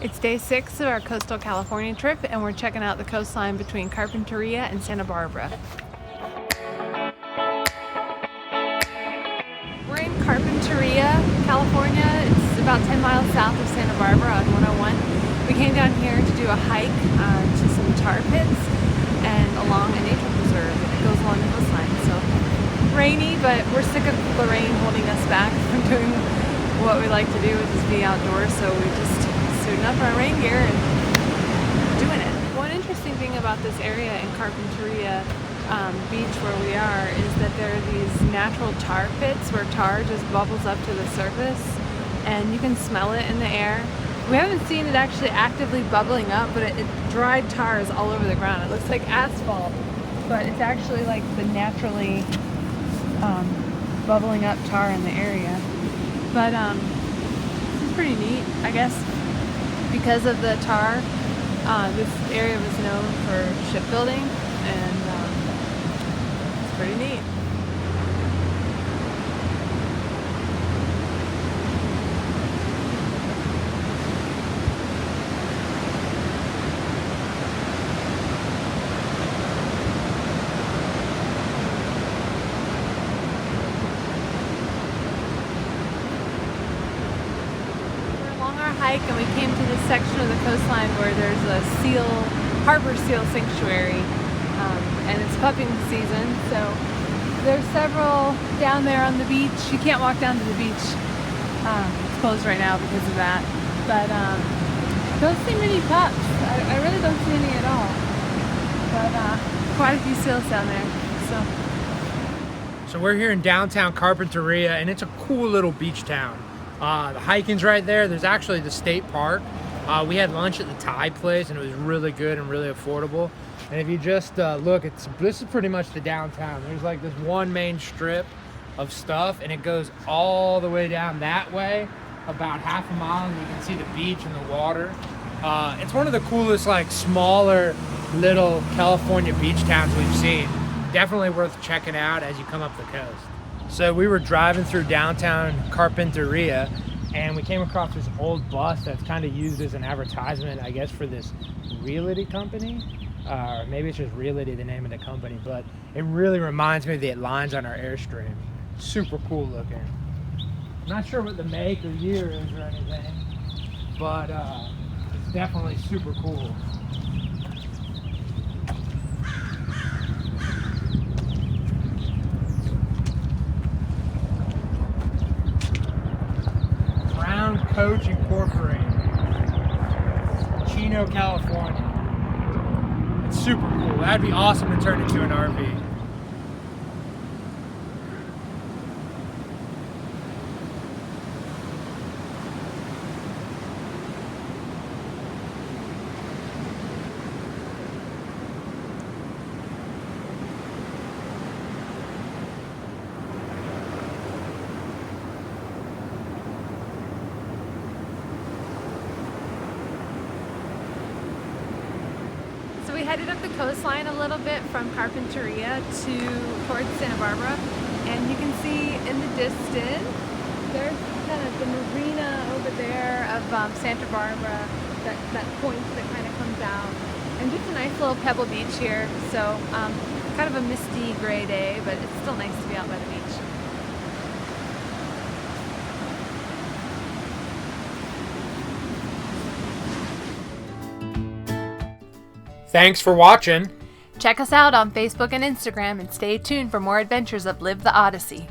It's day 6 of our coastal California trip, and we're checking out the coastline between Carpinteria and Santa Barbara. We're in Carpinteria, California. It's about 10 miles south of Santa Barbara on 101. We came down here to do a hike to some tar pits and along a nature preserve, and it goes along the coastline. So rainy, but we're sick of the rain holding us back from doing what we like to do, which is be outdoors. So we just suiting up our rain gear and doing it. One interesting thing about this area in Carpinteria beach where we are is that there are these natural tar pits where tar just bubbles up to the surface and you can smell it in the air. We haven't seen it actually actively bubbling up, but it dried tar is all over the ground. It looks like asphalt, but it's actually like the naturally bubbling up tar in the area. But this is pretty neat, I guess. Because of the tar, this area was known for shipbuilding, and it's pretty neat. Hike, and we came to this section of the coastline where there's a harbor seal sanctuary, and it's pupping season, so there's several down there on the beach. You can't walk down to the beach, it's closed right now because of that, but don't see many pups. I really don't see any at all, but quite a few seals down there. So we're here in downtown Carpinteria, and it's a cool little beach town. The hiking's right there. There's actually the state park. We had lunch at the Thai place, and it was really good and really affordable. And if you just look, this is pretty much the downtown. There's like this one main strip of stuff, and it goes all the way down that way, about half a mile, and you can see the beach and the water. It's one of the coolest, like, smaller little California beach towns we've seen. Definitely worth checking out as you come up the coast. So we were driving through downtown Carpinteria, and we came across this old bus that's kind of used as an advertisement, I guess, for this realty company. Or maybe it's just Realty, the name of the company, but it really reminds me of the lines on our Airstream. Super cool looking. Not sure what the make or year is or anything, but it's definitely super cool. Coach Incorporated, Chino, California. It's super cool. That'd be awesome to turn into an RV. We headed up the coastline a little bit from Carpinteria towards Santa Barbara, and you can see in the distance there's kind of the marina over there of Santa Barbara, that point that kind of comes out, and just a nice little pebble beach here. So kind of a misty gray day, but it's still nice to be out by the beach. Thanks for watching. Check us out on Facebook and Instagram, and stay tuned for more adventures of Live the Odyssey.